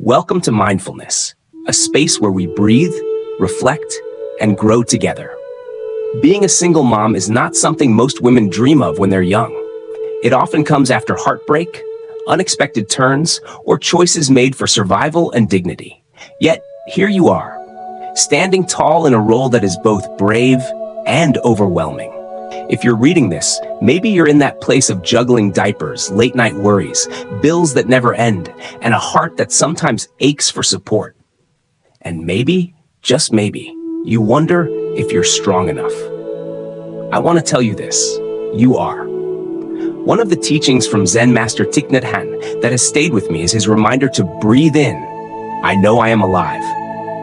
Welcome to Mindfulness, a space where we breathe, reflect, and grow together. Being a single mom is not something most women dream of when they're young. It often comes after heartbreak, unexpected turns, or choices made for survival and dignity. Yet, here you are, standing tall in a role that is both brave and overwhelming. If you're reading this, maybe you're in that place of juggling diapers, late-night worries, bills that never end, and a heart that sometimes aches for support. And maybe, just maybe, you wonder if you're strong enough. I want to tell you this: you are. One of the teachings from Zen master Thich Nhat Hanh that has stayed with me is his reminder to breathe in, I know I am alive.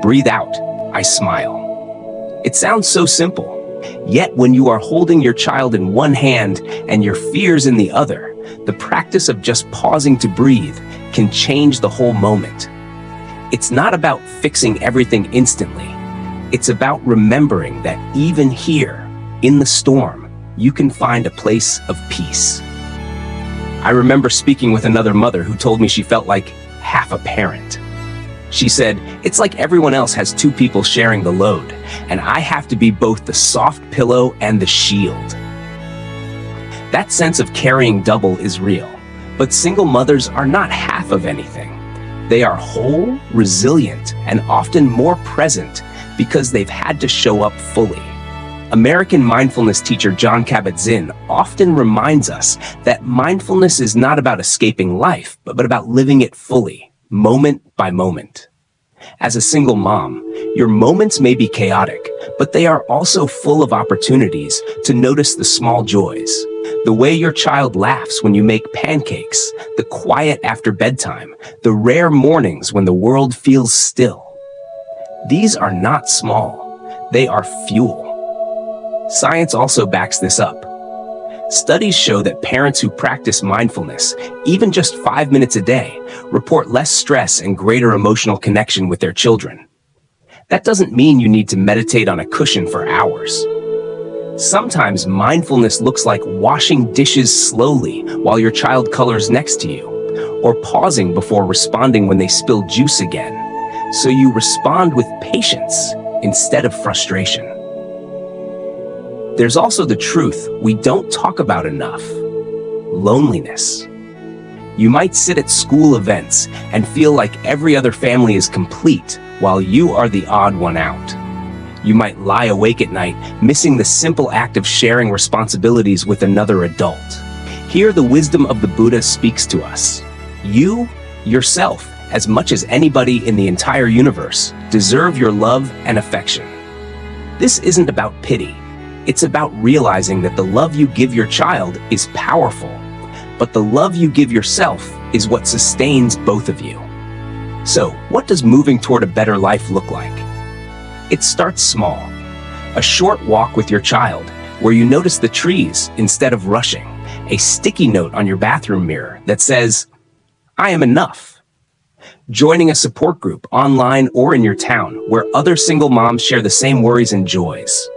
Breathe out, I smile. It sounds so simple. Yet when you are holding your child in one hand and your fears in the other, the practice of just pausing to breathe can change the whole moment. It's not about fixing everything instantly. It's about remembering that even here, in the storm, you can find a place of peace. I remember speaking with another mother who told me she felt like half a parent. She said, it's like everyone else has two people sharing the load, and I have to be both the soft pillow and the shield. That sense of carrying double is real, but single mothers are not half of anything. They are whole, resilient, and often more present because they've had to show up fully. American mindfulness teacher Jon Kabat-Zinn often reminds us that mindfulness is not about escaping life, but about living it fully, moment by moment. As a single mom, your moments may be chaotic, but they are also full of opportunities to notice the small joys. The way your child laughs when you make pancakes, the quiet after bedtime, the rare mornings when the world feels still. These are not small, they are fuel. Science also backs this up. Studies show that parents who practice mindfulness, even just 5 minutes a day, report less stress and greater emotional connection with their children. That doesn't mean you need to meditate on a cushion for hours. Sometimes mindfulness looks like washing dishes slowly while your child colors next to you, or pausing before responding when they spill juice again, so you respond with patience instead of frustration. There's also the truth we don't talk about enough: loneliness. You might sit at school events and feel like every other family is complete while you are the odd one out. You might lie awake at night, missing the simple act of sharing responsibilities with another adult. Here, the wisdom of the Buddha speaks to us. You, yourself, as much as anybody in the entire universe, deserve your love and affection. This isn't about pity. It's about realizing that the love you give your child is powerful, but the love you give yourself is what sustains both of you. So, what does moving toward a better life look like? It starts small. A short walk with your child, where you notice the trees instead of rushing. A sticky note on your bathroom mirror that says, I am enough. Joining a support group online or in your town where other single moms share the same worries and joys.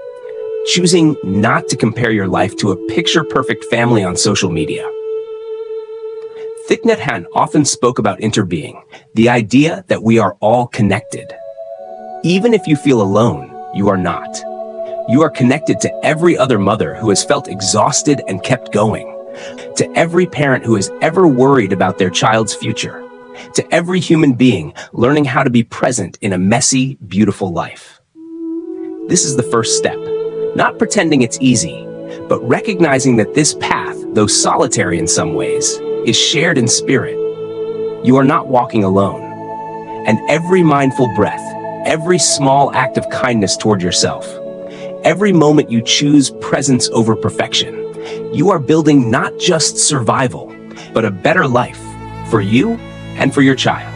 Choosing not to compare your life to a picture-perfect family on social media. Thich Nhat Hanh often spoke about interbeing, the idea that we are all connected. Even if you feel alone, you are not. You are connected to every other mother who has felt exhausted and kept going, to every parent who has ever worried about their child's future, to every human being learning how to be present in a messy, beautiful life. This is the first step. Not pretending it's easy, but recognizing that this path, though solitary in some ways, is shared in spirit. You are not walking alone. And every mindful breath, every small act of kindness toward yourself, every moment you choose presence over perfection, you are building not just survival, but a better life for you and for your child.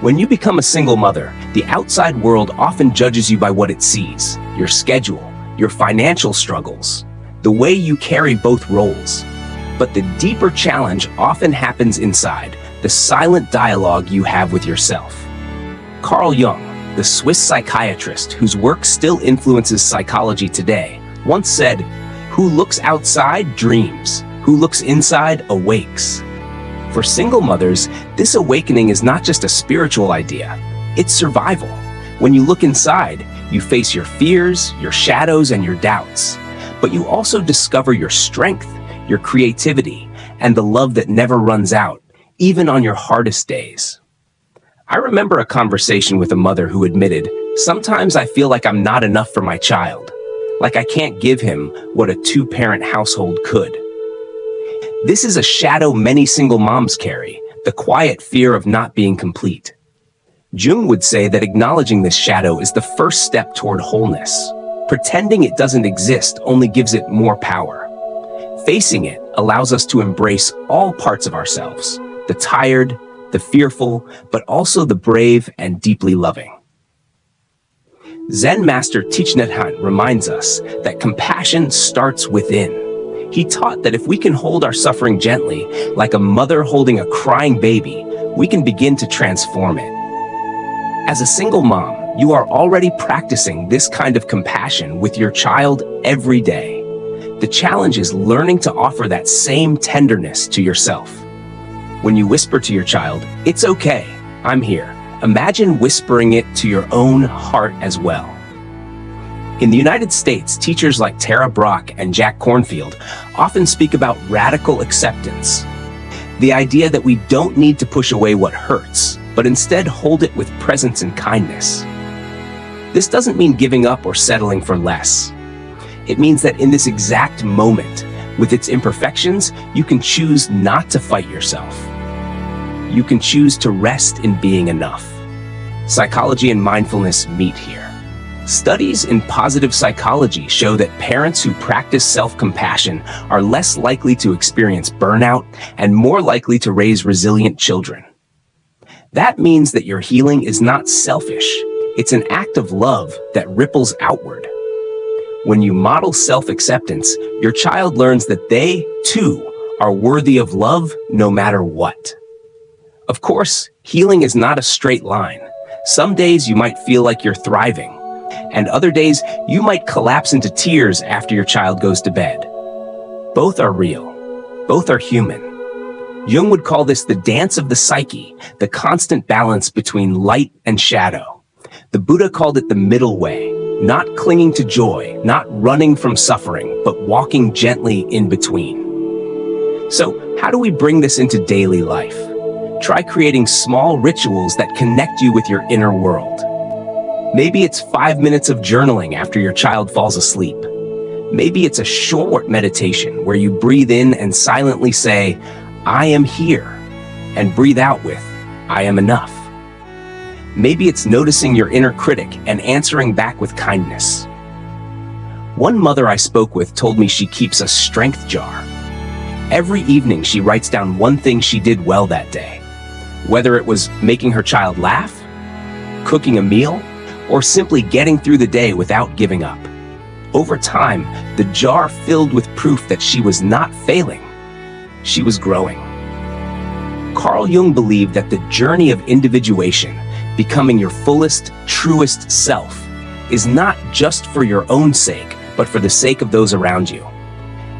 When you become a single mother, the outside world often judges you by what it sees: your schedule, your financial struggles, the way you carry both roles. But the deeper challenge often happens inside, the silent dialogue you have with yourself. Carl Jung, the Swiss psychiatrist whose work still influences psychology today, once said, "Who looks outside dreams, who looks inside awakes." For single mothers, this awakening is not just a spiritual idea, it's survival. When you look inside, you face your fears, your shadows, and your doubts. But you also discover your strength, your creativity, and the love that never runs out, even on your hardest days. I remember a conversation with a mother who admitted, "Sometimes I feel like I'm not enough for my child, like I can't give him what a two-parent household could." This is a shadow many single moms carry, the quiet fear of not being complete. Jung would say that acknowledging this shadow is the first step toward wholeness. Pretending it doesn't exist only gives it more power. Facing it allows us to embrace all parts of ourselves, the tired, the fearful, but also the brave and deeply loving. Zen master Thich Nhat Hanh reminds us that compassion starts within. He taught that if we can hold our suffering gently, like a mother holding a crying baby, we can begin to transform it. As a single mom, you are already practicing this kind of compassion with your child every day. The challenge is learning to offer that same tenderness to yourself. When you whisper to your child, "It's okay, I'm here," imagine whispering it to your own heart as well. In the United States, teachers like Tara Brach and Jack Kornfield often speak about radical acceptance. The idea that we don't need to push away what hurts, but instead hold it with presence and kindness. This doesn't mean giving up or settling for less. It means that in this exact moment, with its imperfections, you can choose not to fight yourself. You can choose to rest in being enough. Psychology and mindfulness meet here. Studies in positive psychology show that parents who practice self-compassion are less likely to experience burnout and more likely to raise resilient children. That means that your healing is not selfish. It's an act of love that ripples outward. When you model self-acceptance, your child learns that they, too, are worthy of love no matter what. Of course, healing is not a straight line. Some days you might feel like you're thriving, and other days you might collapse into tears after your child goes to bed. Both are real. Both are human. Jung would call this the dance of the psyche, the constant balance between light and shadow. The Buddha called it the middle way, not clinging to joy, not running from suffering, but walking gently in between. So, how do we bring this into daily life? Try creating small rituals that connect you with your inner world. Maybe it's 5 minutes of journaling after your child falls asleep. Maybe it's a short meditation where you breathe in and silently say, "I am here," and breathe out with, "I am enough." Maybe it's noticing your inner critic and answering back with kindness. One mother I spoke with told me she keeps a strength jar. Every evening she writes down one thing she did well that day. Whether it was making her child laugh, cooking a meal, or simply getting through the day without giving up. Over time, the jar filled with proof that she was not failing. She was growing. Carl Jung believed that the journey of individuation, becoming your fullest, truest self, is not just for your own sake, but for the sake of those around you.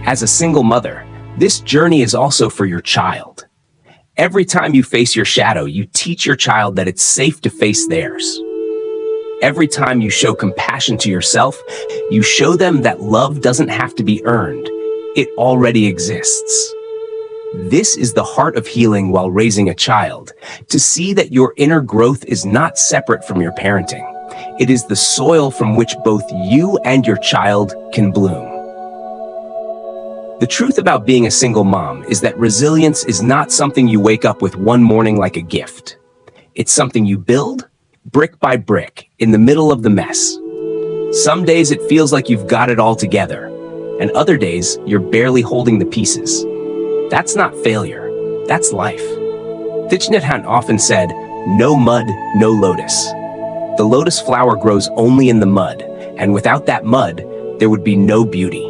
As a single mother, this journey is also for your child. Every time you face your shadow, you teach your child that it's safe to face theirs. Every time you show compassion to yourself, you show them that love doesn't have to be earned. It already exists. This is the heart of healing while raising a child, to see that your inner growth is not separate from your parenting. It is the soil from which both you and your child can bloom. The truth about being a single mom is that resilience is not something you wake up with one morning like a gift. It's something you build, brick by brick, in the middle of the mess. Some days it feels like you've got it all together, and other days you're barely holding the pieces. That's not failure, that's life. Thich Nhat Hanh often said, "No mud, no lotus." The lotus flower grows only in the mud, and without that mud, there would be no beauty.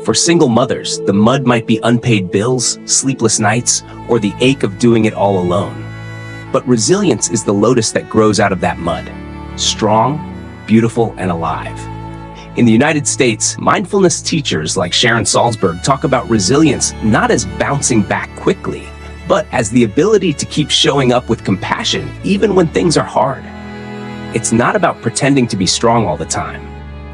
For single mothers, the mud might be unpaid bills, sleepless nights, or the ache of doing it all alone. But resilience is the lotus that grows out of that mud, strong, beautiful, and alive. In the United States, mindfulness teachers like Sharon Salzberg talk about resilience not as bouncing back quickly, but as the ability to keep showing up with compassion even when things are hard. It's not about pretending to be strong all the time.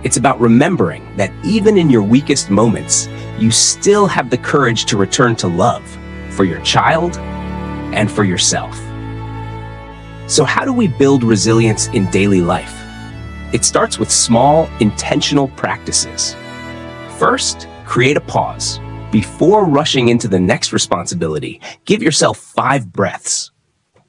It's about remembering that even in your weakest moments, you still have the courage to return to love for your child and for yourself. So how do we build resilience in daily life? It starts with small, intentional practices. First, create a pause. Before rushing into the next responsibility, give yourself 5 breaths.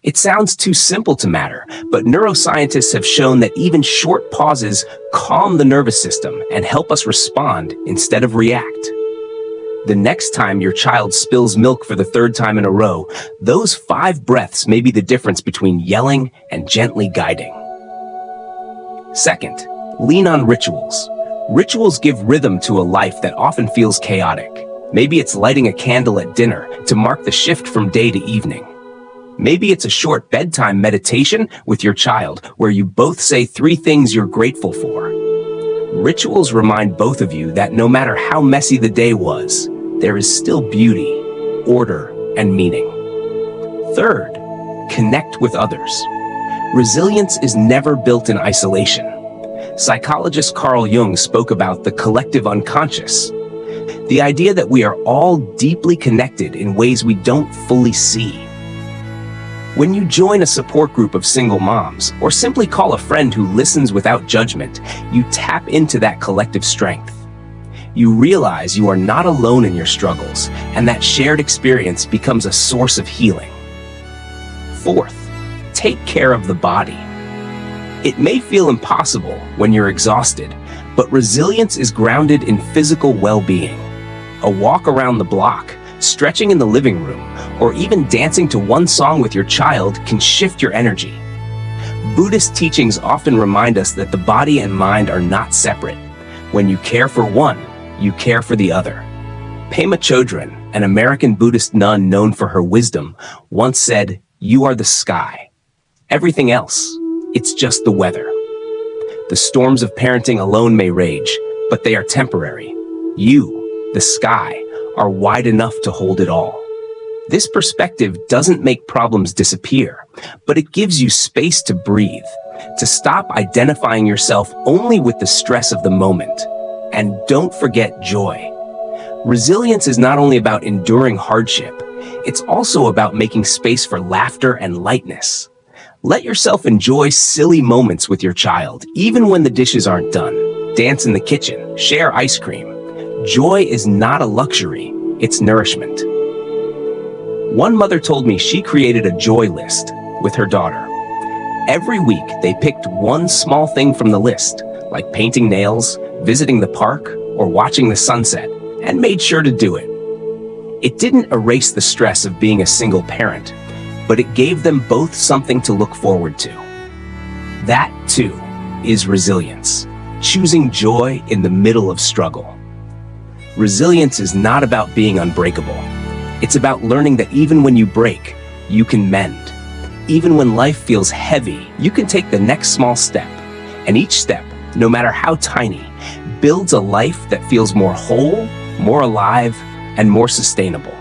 It sounds too simple to matter, but neuroscientists have shown that even short pauses calm the nervous system and help us respond instead of react. The next time your child spills milk for the 3rd time in a row, those 5 breaths may be the difference between yelling and gently guiding. Second, lean on rituals. Rituals give rhythm to a life that often feels chaotic. Maybe it's lighting a candle at dinner to mark the shift from day to evening. Maybe it's a short bedtime meditation with your child where you both say 3 things you're grateful for. Rituals remind both of you that no matter how messy the day was, there is still beauty, order, and meaning. Third, connect with others. Resilience is never built in isolation. Psychologist Carl Jung spoke about the collective unconscious, the idea that we are all deeply connected in ways we don't fully see. When you join a support group of single moms, or simply call a friend who listens without judgment, you tap into that collective strength. You realize you are not alone in your struggles, and that shared experience becomes a source of healing. Fourth, take care of the body. It may feel impossible when you're exhausted, but resilience is grounded in physical well-being. A walk around the block, stretching in the living room, or even dancing to one song with your child can shift your energy. Buddhist teachings often remind us that the body and mind are not separate. When you care for one, you care for the other. Pema Chodron, an American Buddhist nun known for her wisdom, once said, "You are the sky. Everything else, it's just the weather." The storms of parenting alone may rage, but they are temporary. You, the sky, are wide enough to hold it all. This perspective doesn't make problems disappear, but it gives you space to breathe, to stop identifying yourself only with the stress of the moment. And don't forget joy. Resilience is not only about enduring hardship, it's also about making space for laughter and lightness. Let yourself enjoy silly moments with your child, even when the dishes aren't done. Dance in the kitchen, share ice cream. Joy is not a luxury, it's nourishment. One mother told me she created a joy list with her daughter. Every week, they picked one small thing from the list, like painting nails, visiting the park, or watching the sunset, and made sure to do it. It didn't erase the stress of being a single parent, but it gave them both something to look forward to. That, too, is resilience, choosing joy in the middle of struggle. Resilience is not about being unbreakable. It's about learning that even when you break, you can mend. Even when life feels heavy, you can take the next small step. And each step, no matter how tiny, builds a life that feels more whole, more alive, and more sustainable.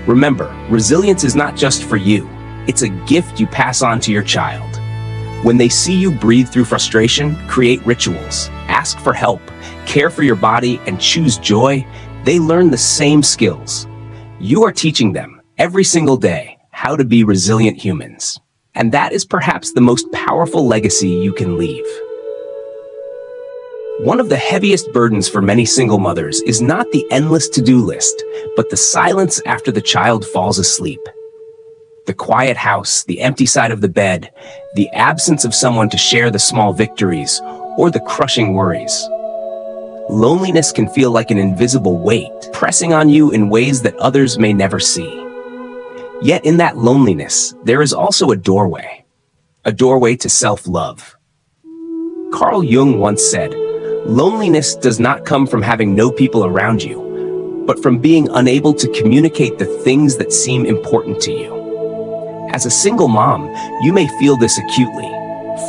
Remember, resilience is not just for you. It's a gift you pass on to your child. When they see you breathe through frustration, create rituals, ask for help, care for your body, and choose joy, they learn the same skills. You are teaching them, every single day, how to be resilient humans. And that is perhaps the most powerful legacy you can leave. One of the heaviest burdens for many single mothers is not the endless to-do list, but the silence after the child falls asleep. The quiet house, the empty side of the bed, the absence of someone to share the small victories, or the crushing worries. Loneliness can feel like an invisible weight, pressing on you in ways that others may never see. Yet in that loneliness, there is also a doorway to self-love. Carl Jung once said, "Loneliness does not come from having no people around you, but from being unable to communicate the things that seem important to you." As a single mom, you may feel this acutely.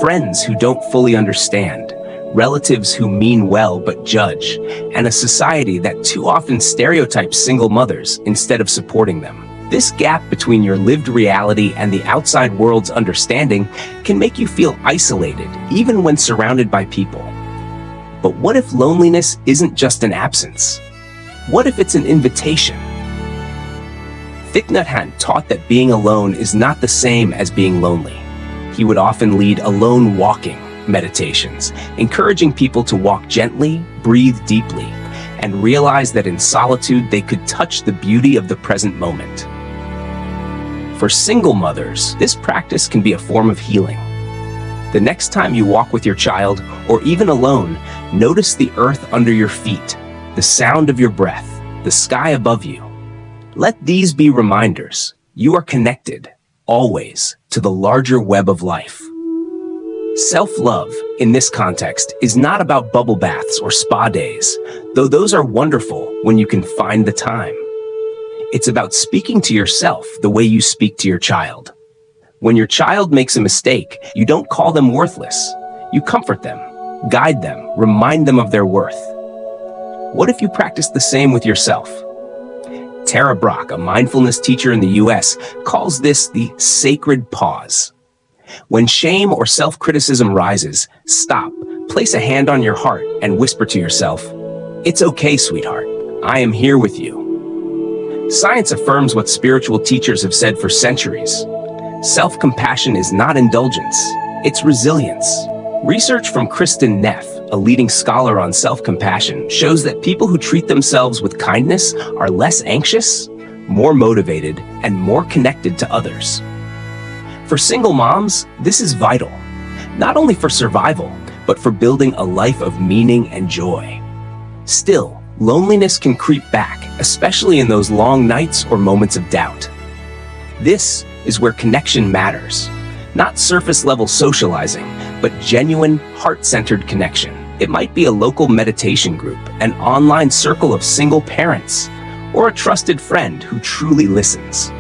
Friends who don't fully understand, relatives who mean well but judge, and a society that too often stereotypes single mothers instead of supporting them. This gap between your lived reality and the outside world's understanding can make you feel isolated, even when surrounded by people. But what if loneliness isn't just an absence? What if it's an invitation? Thich Nhat Hanh taught that being alone is not the same as being lonely. He would often lead alone walking meditations, encouraging people to walk gently, breathe deeply, and realize that in solitude they could touch the beauty of the present moment. For single mothers, this practice can be a form of healing. The next time you walk with your child, or even alone, notice the earth under your feet, the sound of your breath, the sky above you. Let these be reminders. You are connected, always, to the larger web of life. Self-love, in this context, is not about bubble baths or spa days, though those are wonderful when you can find the time. It's about speaking to yourself the way you speak to your child. When your child makes a mistake, you don't call them worthless. You comfort them, guide them, remind them of their worth. What if you practice the same with yourself? Tara Brach, a mindfulness teacher in the US, calls this the sacred pause. When shame or self-criticism rises, stop, place a hand on your heart, and whisper to yourself, "It's okay, sweetheart. I am here with you." Science affirms what spiritual teachers have said for centuries. Self-compassion is not indulgence, it's resilience. Research from Kristen Neff, a leading scholar on self-compassion, shows that people who treat themselves with kindness are less anxious, more motivated, and more connected to others. For single moms, this is vital, not only for survival, but for building a life of meaning and joy. Still, loneliness can creep back, especially in those long nights or moments of doubt. This is where connection matters. Not surface-level socializing, but genuine, heart-centered connection. It might be a local meditation group, an online circle of single parents, or a trusted friend who truly listens.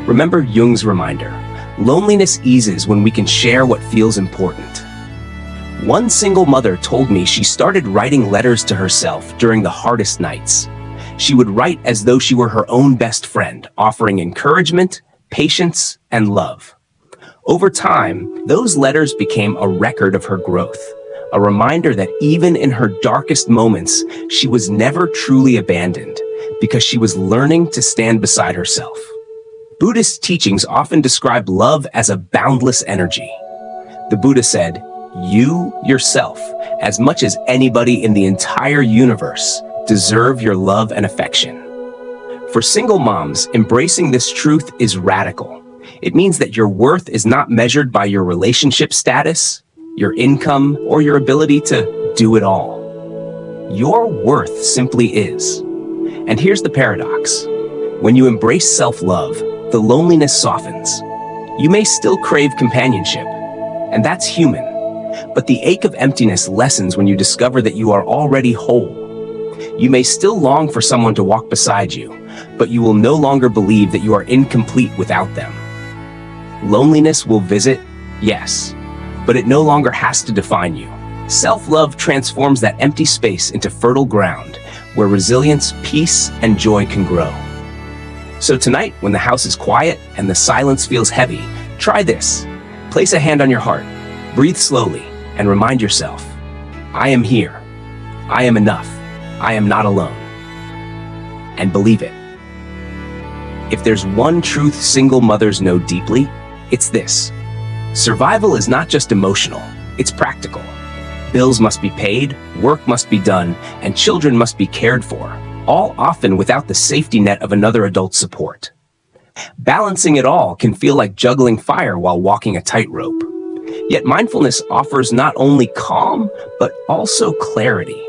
Remember Jung's reminder, loneliness eases when we can share what feels important. One single mother told me she started writing letters to herself during the hardest nights. She would write as though she were her own best friend, offering encouragement, patience, and love. Over time, those letters became a record of her growth, a reminder that even in her darkest moments, she was never truly abandoned because she was learning to stand beside herself. Buddhist teachings often describe love as a boundless energy. The Buddha said, "You, yourself, as much as anybody in the entire universe, deserve your love and affection." For single moms, embracing this truth is radical. It means that your worth is not measured by your relationship status, your income, or your ability to do it all. Your worth simply is. And here's the paradox. When you embrace self-love, the loneliness softens. You may still crave companionship, and that's human. But the ache of emptiness lessens when you discover that you are already whole. You may still long for someone to walk beside you, but you will no longer believe that you are incomplete without them. Loneliness will visit, yes, but it no longer has to define you. Self-love transforms that empty space into fertile ground where resilience, peace, and joy can grow. So tonight, when the house is quiet and the silence feels heavy, try this. Place a hand on your heart, breathe slowly, and remind yourself, I am here. I am enough. I am not alone. And believe it. If there's one truth single mothers know deeply, it's this. Survival is not just emotional, it's practical. Bills must be paid, work must be done, and children must be cared for, all often without the safety net of another adult's support. Balancing it all can feel like juggling fire while walking a tightrope. Yet mindfulness offers not only calm, but also clarity,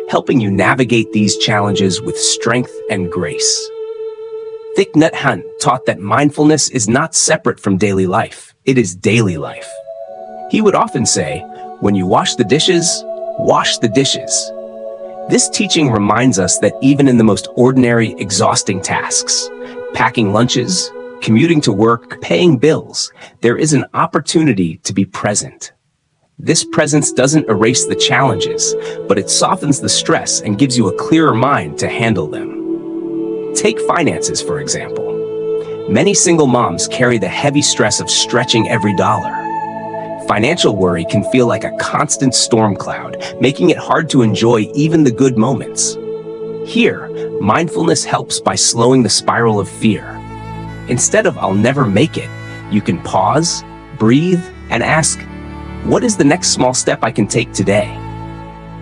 helping you navigate these challenges with strength and grace. Thich Nhat Hanh taught that mindfulness is not separate from daily life. It is daily life. He would often say, when you wash the dishes, wash the dishes. This teaching reminds us that even in the most ordinary, exhausting tasks, packing lunches, commuting to work, paying bills, there is an opportunity to be present. This presence doesn't erase the challenges, but it softens the stress and gives you a clearer mind to handle them. Take finances, for example. Many single moms carry the heavy stress of stretching every dollar. Financial worry can feel like a constant storm cloud, making it hard to enjoy even the good moments. Here, mindfulness helps by slowing the spiral of fear. Instead of "I'll never make it," you can pause, breathe, and ask, what is the next small step I can take today?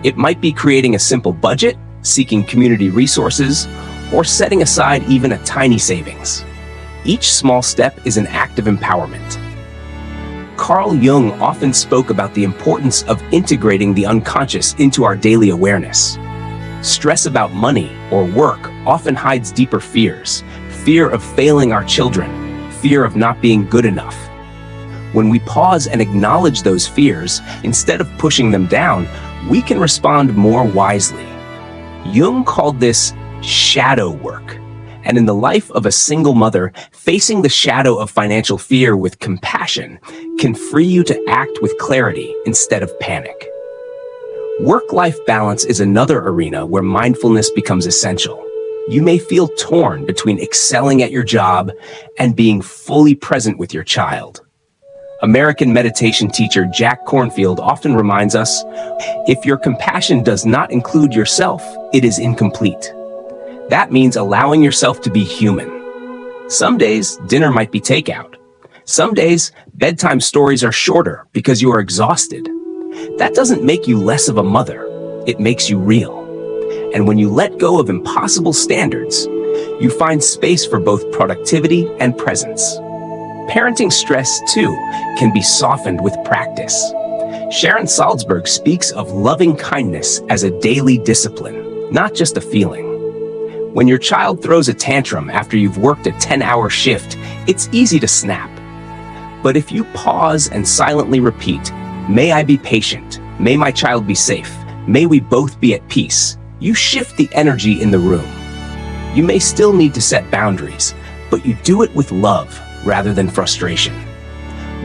It might be creating a simple budget, seeking community resources, or setting aside even a tiny savings. Each small step is an act of empowerment. Carl Jung often spoke about the importance of integrating the unconscious into our daily awareness. Stress about money or work often hides deeper fears: fear of failing our children, fear of not being good enough. When we pause and acknowledge those fears, instead of pushing them down, we can respond more wisely. Jung called this shadow work. And in the life of a single mother, facing the shadow of financial fear with compassion can free you to act with clarity instead of panic. Work-life balance is another arena where mindfulness becomes essential. You may feel torn between excelling at your job and being fully present with your child. American meditation teacher Jack Kornfield often reminds us, if your compassion does not include yourself, it is incomplete. That means allowing yourself to be human. Some days, dinner might be takeout. Some days, bedtime stories are shorter because you are exhausted. That doesn't make you less of a mother. It makes you real. And when you let go of impossible standards, you find space for both productivity and presence. Parenting stress, too, can be softened with practice. Sharon Salzberg speaks of loving kindness as a daily discipline, not just a feeling. When your child throws a tantrum after you've worked a 10-hour shift, it's easy to snap. But if you pause and silently repeat, "May I be patient, may my child be safe, may we both be at peace," you shift the energy in the room. You may still need to set boundaries, but you do it with love rather than frustration.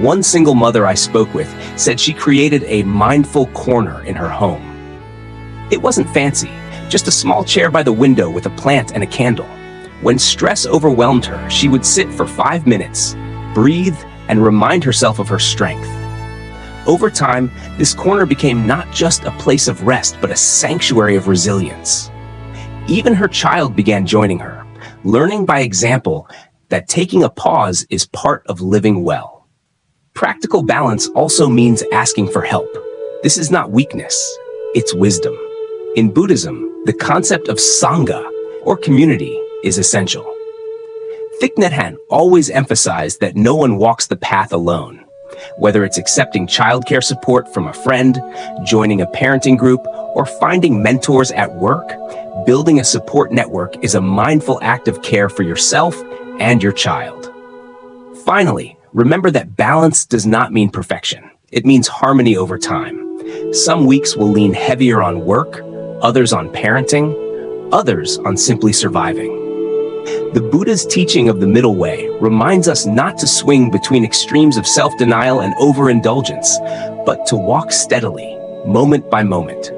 One single mother I spoke with said she created a mindful corner in her home. It wasn't fancy, just a small chair by the window with a plant and a candle. When stress overwhelmed her, she would sit for 5 minutes, breathe, and remind herself of her strength. Over time, this corner became not just a place of rest, but a sanctuary of resilience. Even her child began joining her, learning by example that taking a pause is part of living well. Practical balance also means asking for help. This is not weakness, it's wisdom. In Buddhism, the concept of Sangha, or community, is essential. Thich Nhat Hanh always emphasized that no one walks the path alone. Whether it's accepting childcare support from a friend, joining a parenting group, or finding mentors at work, building a support network is a mindful act of care for yourself and your child. Finally, remember that balance does not mean perfection. It means harmony over time. Some weeks will lean heavier on work, others on parenting, others on simply surviving. The Buddha's teaching of the middle way reminds us not to swing between extremes of self-denial and overindulgence, but to walk steadily, moment by moment.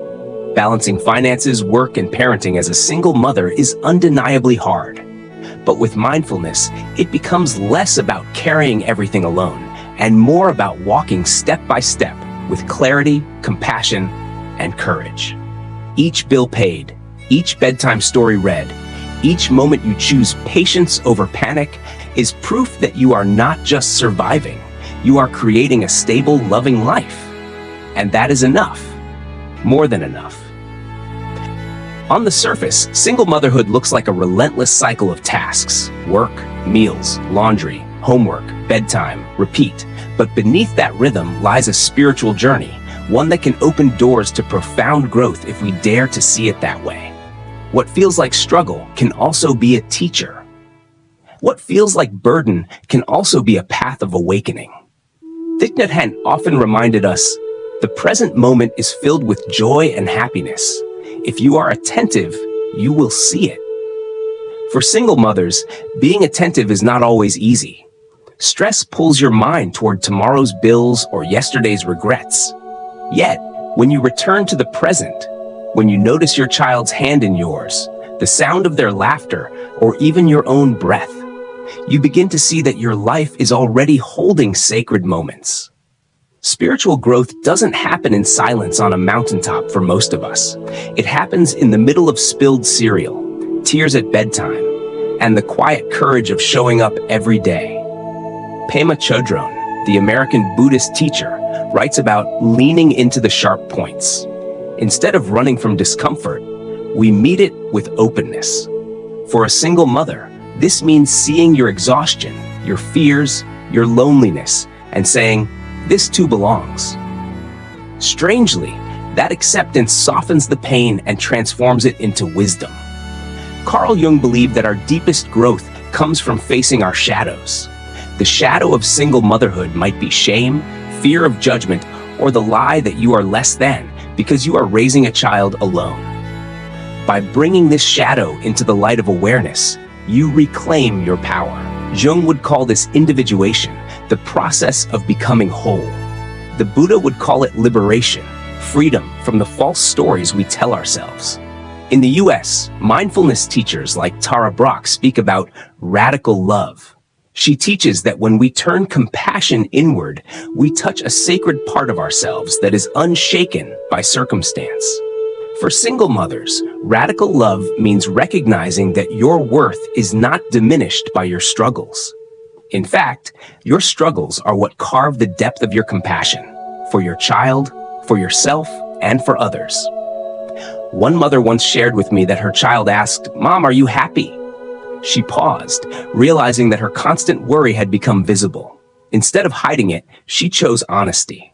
Balancing finances, work, and parenting as a single mother is undeniably hard. But with mindfulness, it becomes less about carrying everything alone and more about walking step by step with clarity, compassion, and courage. Each bill paid, each bedtime story read, each moment you choose patience over panic is proof that you are not just surviving, you are creating a stable, loving life. And that is enough, more than enough. On the surface, single motherhood looks like a relentless cycle of tasks: work, meals, laundry, homework, bedtime, repeat. But beneath that rhythm lies a spiritual journey, one that can open doors to profound growth if we dare to see it that way. What feels like struggle can also be a teacher. What feels like burden can also be a path of awakening. Thich Nhat Hanh often reminded us, the present moment is filled with joy and happiness. If you are attentive, you will see it. For single mothers, being attentive is not always easy. Stress pulls your mind toward tomorrow's bills or yesterday's regrets. Yet, when you return to the present, when you notice your child's hand in yours, the sound of their laughter, or even your own breath, You begin to see that your life is already holding sacred moments. Spiritual growth doesn't happen in silence on a mountaintop for most of us. It happens in the middle of spilled cereal, tears at bedtime, and the quiet courage of showing up every day. Pema Chodron, the American Buddhist teacher, writes about leaning into the sharp points. Instead of running from discomfort, we meet it with openness. For a single mother, this means seeing your exhaustion, your fears, your loneliness, and saying, "This too belongs." Strangely, that acceptance softens the pain and transforms it into wisdom. Carl Jung believed that our deepest growth comes from facing our shadows. The shadow of single motherhood might be shame, fear of judgment, or the lie that you are less than because you are raising a child alone. By bringing this shadow into the light of awareness, you reclaim your power. Jung would call this individuation, the process of becoming whole. The Buddha would call it liberation, freedom from the false stories we tell ourselves. In the US, mindfulness teachers like Tara Brach speak about radical love. She teaches that when we turn compassion inward, we touch a sacred part of ourselves that is unshaken by circumstance. For single mothers, radical love means recognizing that your worth is not diminished by your struggles. In fact, your struggles are what carve the depth of your compassion for your child, for yourself, and for others. One mother once shared with me that her child asked, "Mom, are you happy?" She paused, realizing that her constant worry had become visible. Instead of hiding it, she chose honesty.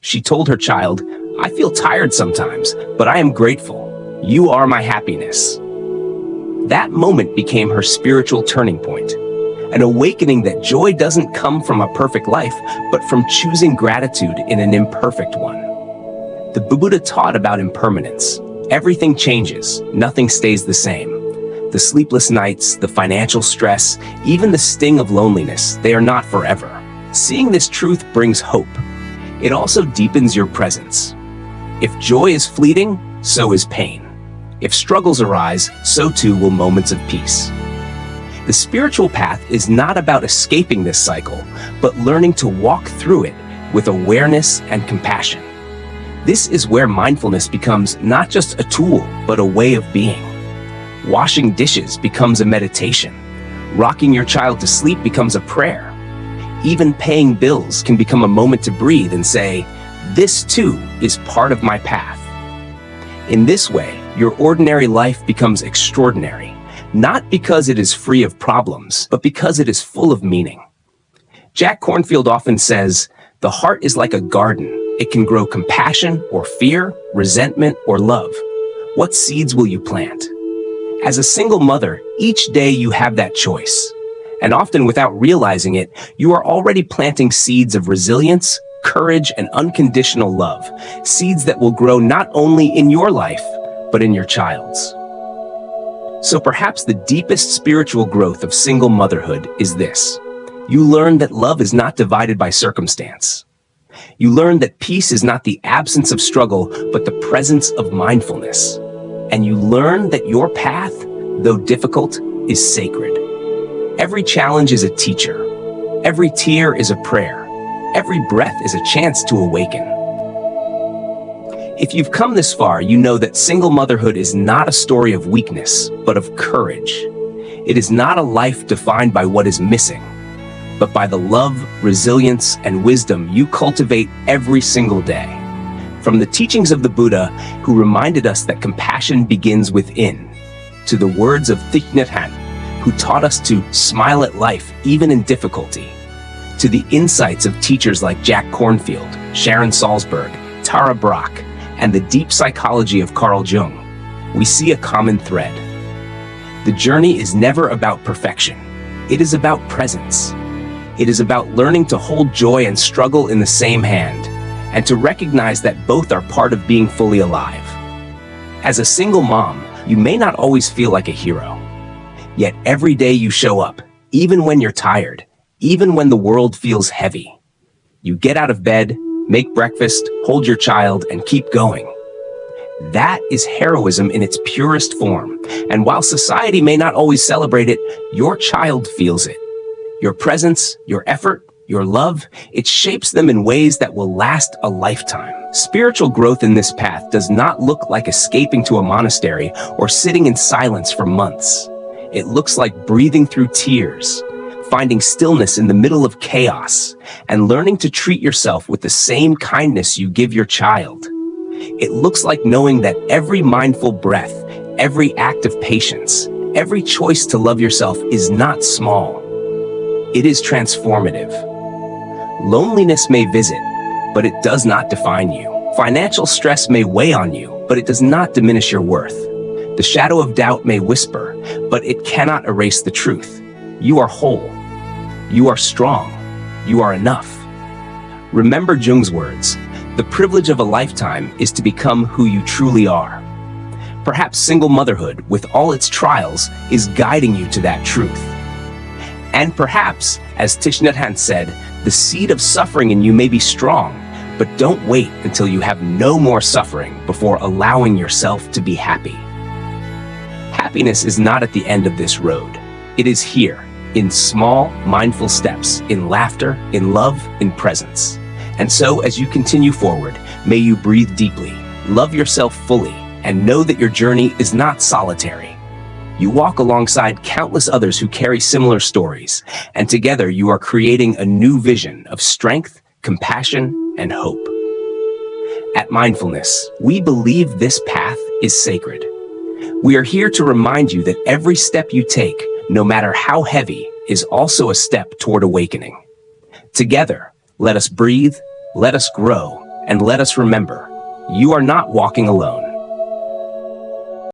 She told her child, "I feel tired sometimes, but I am grateful. You are my happiness." That moment became her spiritual turning point, an awakening that joy doesn't come from a perfect life, but from choosing gratitude in an imperfect one. The Buddha taught about impermanence. Everything changes, nothing stays the same. The sleepless nights, the financial stress, even the sting of loneliness, they are not forever. Seeing this truth brings hope. It also deepens your presence. If joy is fleeting, so is pain. If struggles arise, so too will moments of peace. The spiritual path is not about escaping this cycle, but learning to walk through it with awareness and compassion. This is where mindfulness becomes not just a tool, but a way of being. Washing dishes becomes a meditation. Rocking your child to sleep becomes a prayer. Even paying bills can become a moment to breathe and say, "This too is part of my path." In this way, your ordinary life becomes extraordinary, not because it is free of problems, but because it is full of meaning. Jack Kornfield often says, "The heart is like a garden. It can grow compassion or fear, resentment or love. What seeds will you plant?" As a single mother, each day you have that choice. And often without realizing it, you are already planting seeds of resilience, courage, and unconditional love. Seeds that will grow not only in your life, but in your child's. So perhaps the deepest spiritual growth of single motherhood is this. You learn that love is not divided by circumstance. You learn that peace is not the absence of struggle, but the presence of mindfulness. And you learn that your path, though difficult, is sacred. Every challenge is a teacher. Every tear is a prayer. Every breath is a chance to awaken. If you've come this far, you know that single motherhood is not a story of weakness, but of courage. It is not a life defined by what is missing, but by the love, resilience, and wisdom you cultivate every single day. From the teachings of the Buddha, who reminded us that compassion begins within, to the words of Thich Nhat Hanh, who taught us to smile at life even in difficulty, to the insights of teachers like Jack Kornfield, Sharon Salzberg, Tara Brach, and the deep psychology of Carl Jung, we see a common thread. The journey is never about perfection. It is about presence. It is about learning to hold joy and struggle in the same hand, and to recognize that both are part of being fully alive. As a single mom, you may not always feel like a hero. Yet every day you show up, even when you're tired, even when the world feels heavy. You get out of bed, make breakfast, hold your child, and keep going. That is heroism in its purest form. And while society may not always celebrate it, your child feels it. Your presence, your effort, your love, it shapes them in ways that will last a lifetime. Spiritual growth in this path does not look like escaping to a monastery or sitting in silence for months. It looks like breathing through tears, finding stillness in the middle of chaos, and learning to treat yourself with the same kindness you give your child. It looks like knowing that every mindful breath, every act of patience, every choice to love yourself is not small. It is transformative. Loneliness may visit, but it does not define you. Financial stress may weigh on you, but it does not diminish your worth. The shadow of doubt may whisper, but it cannot erase the truth. You are whole. You are strong. You are enough. Remember Jung's words, the privilege of a lifetime is to become who you truly are. Perhaps single motherhood, with all its trials, is guiding you to that truth. And perhaps, as Thich Nhat Hanh said, the seed of suffering in you may be strong, but don't wait until you have no more suffering before allowing yourself to be happy. Happiness is not at the end of this road. It is here, in small, mindful steps, in laughter, in love, in presence. And so, as you continue forward, may you breathe deeply, love yourself fully, and know that your journey is not solitary. You walk alongside countless others who carry similar stories, and together you are creating a new vision of strength, compassion, and hope. At Mindfulness, we believe this path is sacred. We are here to remind you that every step you take, no matter how heavy, is also a step toward awakening. Together, let us breathe, let us grow, and let us remember, you are not walking alone.